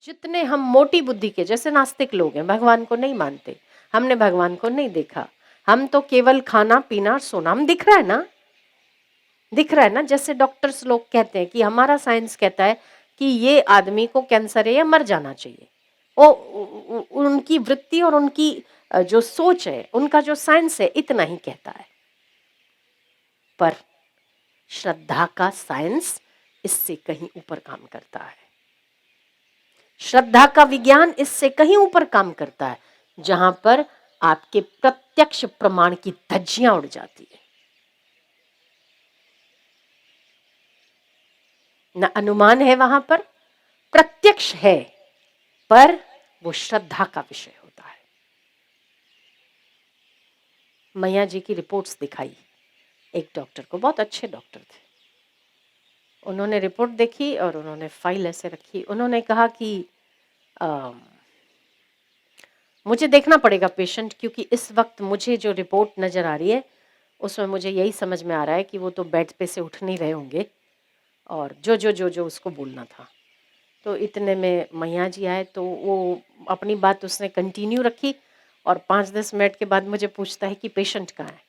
जितने हम मोटी बुद्धि के, जैसे नास्तिक लोग हैं, भगवान को नहीं मानते, हमने भगवान को नहीं देखा, हम तो केवल खाना पीना और सोना, हम दिख रहा है ना, दिख रहा है ना। जैसे डॉक्टर्स लोग कहते हैं कि हमारा साइंस कहता है कि ये आदमी को कैंसर है या मर जाना चाहिए, वो उनकी वृत्ति और उनकी जो सोच है, उनका जो साइंस है, इतना ही कहता है। पर श्रद्धा का साइंस इससे कहीं ऊपर काम करता है। श्रद्धा का विज्ञान इससे कहीं ऊपर काम करता है, जहां पर आपके प्रत्यक्ष प्रमाण की धज्जियां उड़ जाती है। न अनुमान है वहां पर, प्रत्यक्ष है, पर वो श्रद्धा का विषय होता है। मैया जी की रिपोर्ट्स दिखाई एक डॉक्टर को, बहुत अच्छे डॉक्टर थे। उन्होंने रिपोर्ट देखी और उन्होंने फाइल ऐसे रखी। उन्होंने कहा कि मुझे देखना पड़ेगा पेशेंट, क्योंकि इस वक्त मुझे जो रिपोर्ट नज़र आ रही है उसमें मुझे यही समझ में आ रहा है कि वो तो बेड पे से उठ नहीं रहे होंगे, और जो जो जो जो उसको बोलना था। तो इतने में मैया जी आए, तो वो अपनी बात उसने कंटिन्यू रखी, और 5-10 मिनट के बाद मुझे पूछता है कि पेशेंट कहाँ है।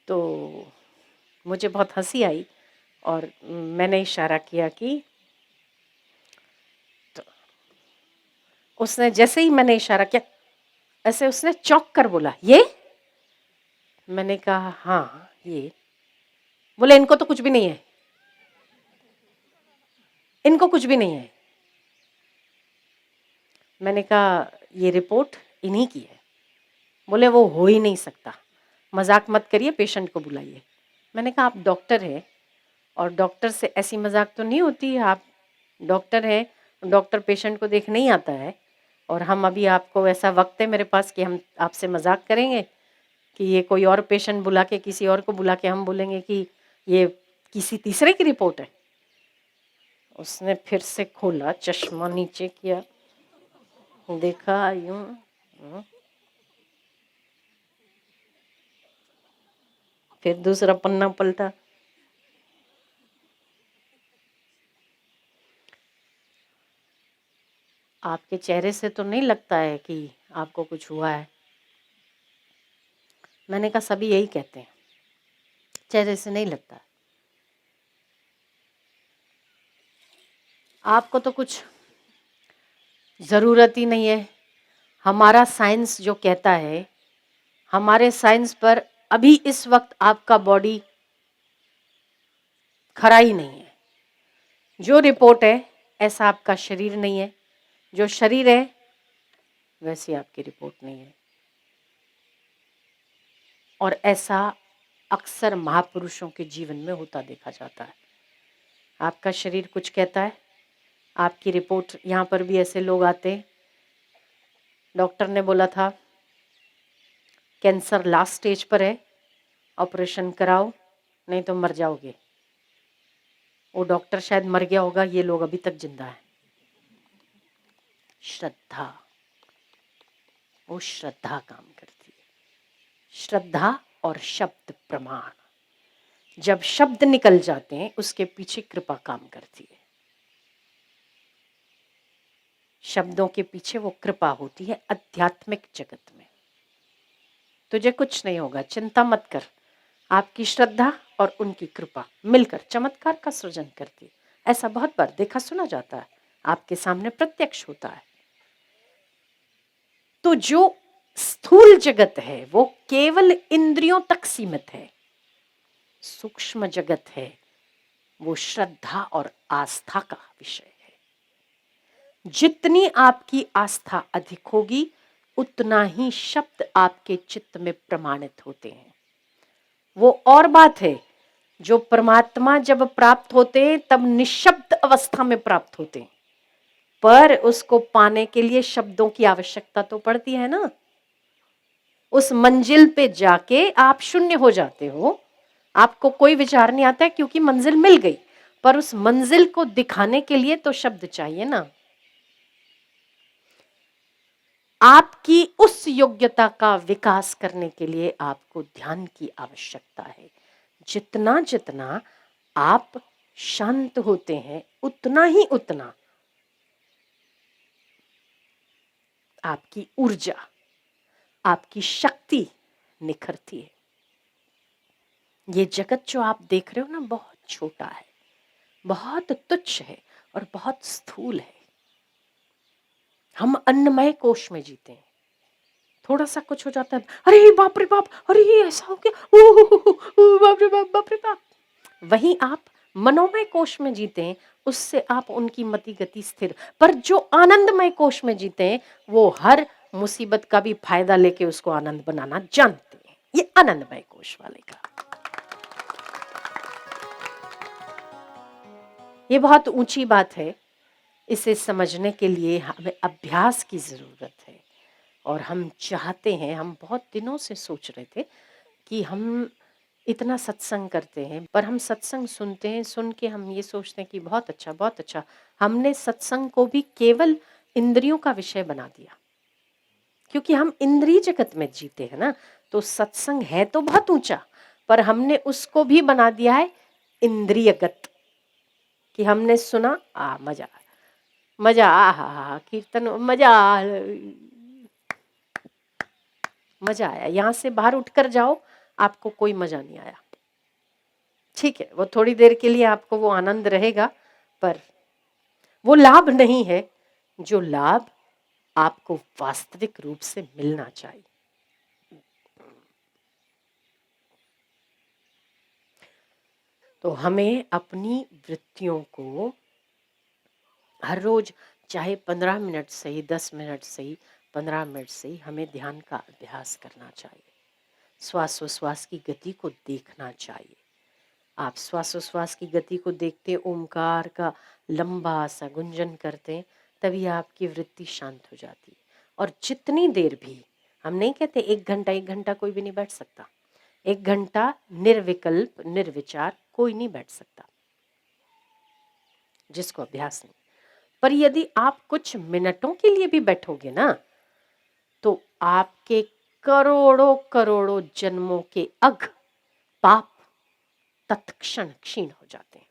तो मुझे बहुत हंसी आई, और मैंने इशारा किया कि, तो उसने जैसे ही मैंने इशारा किया, ऐसे उसने चौंक कर बोला, ये? मैंने कहा हाँ ये। बोले इनको तो कुछ भी नहीं है, इनको कुछ भी नहीं है। मैंने कहा ये रिपोर्ट इन्हीं की है। बोले वो हो ही नहीं सकता, मजाक मत करिए, पेशेंट को बुलाइए। मैंने कहा आप डॉक्टर हैं, और डॉक्टर से ऐसी मजाक तो नहीं होती। आप डॉक्टर हैं, डॉक्टर पेशेंट को देख नहीं आता है, और हम अभी आपको ऐसा वक्त है मेरे पास कि हम आपसे मजाक करेंगे कि ये कोई और पेशेंट बुला के, किसी और को बुला के हम बोलेंगे कि ये किसी तीसरे की रिपोर्ट है। उसने फिर से खोला, चश्मा नीचे किया, देखा यूं, फिर दूसरा पन्ना पलटा। आपके चेहरे से तो नहीं लगता है कि आपको कुछ हुआ है। मैंने कहा सभी यही कहते हैं, चेहरे से नहीं लगता। आपको तो कुछ ज़रूरत ही नहीं है। हमारा साइंस जो कहता है, हमारे साइंस पर अभी इस वक्त आपका बॉडी खरा ही नहीं है। जो रिपोर्ट है ऐसा आपका शरीर नहीं है, जो शरीर है वैसी आपकी रिपोर्ट नहीं है। और ऐसा अक्सर महापुरुषों के जीवन में होता देखा जाता है। आपका शरीर कुछ कहता है, आपकी रिपोर्ट, यहाँ पर भी ऐसे लोग आते हैं, डॉक्टर ने बोला था कैंसर लास्ट स्टेज पर है, ऑपरेशन कराओ नहीं तो मर जाओगे। वो डॉक्टर शायद मर गया होगा, ये लोग अभी तक जिंदा हैं। श्रद्धा, वो श्रद्धा काम करती है। श्रद्धा और शब्द प्रमाण, जब शब्द निकल जाते हैं उसके पीछे कृपा काम करती है। शब्दों के पीछे वो कृपा होती है आध्यात्मिक जगत में। तुझे कुछ नहीं होगा, चिंता मत कर। आपकी श्रद्धा और उनकी कृपा मिलकर चमत्कार का सृजन करती है। ऐसा बहुत बार देखा सुना जाता है, आपके सामने प्रत्यक्ष होता है। तो जो स्थूल जगत है वो केवल इंद्रियों तक सीमित है। सूक्ष्म जगत है वो श्रद्धा और आस्था का विषय है। जितनी आपकी आस्था अधिक होगी उतना ही शब्द आपके चित्त में प्रमाणित होते हैं। वो और बात है, जो परमात्मा जब प्राप्त होते हैं तब निशब्द अवस्था में प्राप्त होते हैं, पर उसको पाने के लिए शब्दों की आवश्यकता तो पड़ती है ना। उस मंजिल पे जाके आप शून्य हो जाते हो, आपको कोई विचार नहीं आता है क्योंकि मंजिल मिल गई, पर उस मंजिल को दिखाने के लिए तो शब्द चाहिए ना। आपकी उस योग्यता का विकास करने के लिए आपको ध्यान की आवश्यकता है। जितना जितना आप शांत होते हैं उतना ही उतना आपकी ऊर्जा, आपकी शक्ति निखरती है। ये जगत जो आप देख रहे हो ना, बहुत छोटा है, बहुत तुच्छ है और बहुत स्थूल है। हम अन्नमय कोश में जीते हैं। थोड़ा सा कुछ हो जाता है, अरे बाप रे बाप, अरे ये ऐसा हो गया, बाप रे बाप, बाप रे बाप। वहीं आप मनोमय कोश में जीते हैं, उससे आप उनकी मति गति स्थिर। पर जो आनंदमय कोश में जीते हैं, वो हर मुसीबत का भी फायदा लेके उसको आनंद बनाना जानते हैं। ये आनंदमय कोश वाले का। ये बहुत ऊंची बात है। इसे समझने के लिए हमें अभ्यास की जरूरत है। और हम चाहते हैं, हम बहुत दिनों से सोच रहे थे कि हम इतना सत्संग करते हैं, पर हम सत्संग सुनते हैं, सुन के हम ये सोचते हैं कि बहुत अच्छा, बहुत अच्छा। हमने सत्संग को भी केवल इंद्रियों का विषय बना दिया, क्योंकि हम इंद्रिय जगत में जीते हैं ना। तो सत्संग है तो बहुत ऊंचा, पर हमने उसको भी बना दिया है इंद्रियगत। कि हमने सुना, मजा, मजा, हा कीर्तन, मजा, मजा आया। यहाँ से बाहर उठकर जाओ, आपको कोई मजा नहीं आया। ठीक है, वो थोड़ी देर के लिए आपको वो आनंद रहेगा, पर वो लाभ नहीं है जो लाभ आपको वास्तविक रूप से मिलना चाहिए। तो हमें अपनी वृत्तियों को हर रोज, चाहे 15 मिनट से ही, 10 मिनट से ही, 15 मिनट से ही, हमें ध्यान का अभ्यास करना चाहिए। श्वासोश्वास की गति को देखना चाहिए। आप श्वासोश्वास की गति को देखते, ओमकार का लंबा सा गुंजन करते, तभी आपकी वृत्ति शांत हो जाती है। और जितनी देर भी, हम नहीं कहते 1 घंटा, 1 घंटा कोई भी नहीं बैठ सकता। 1 घंटा निर्विकल्प निर्विचार कोई नहीं बैठ सकता जिसको अभ्यास नहीं। पर यदि आप कुछ मिनटों के लिए भी बैठोगे ना, तो आपके करोड़ों करोड़ों जन्मों के अघ पाप तत्क्षण क्षीण हो जाते हैं।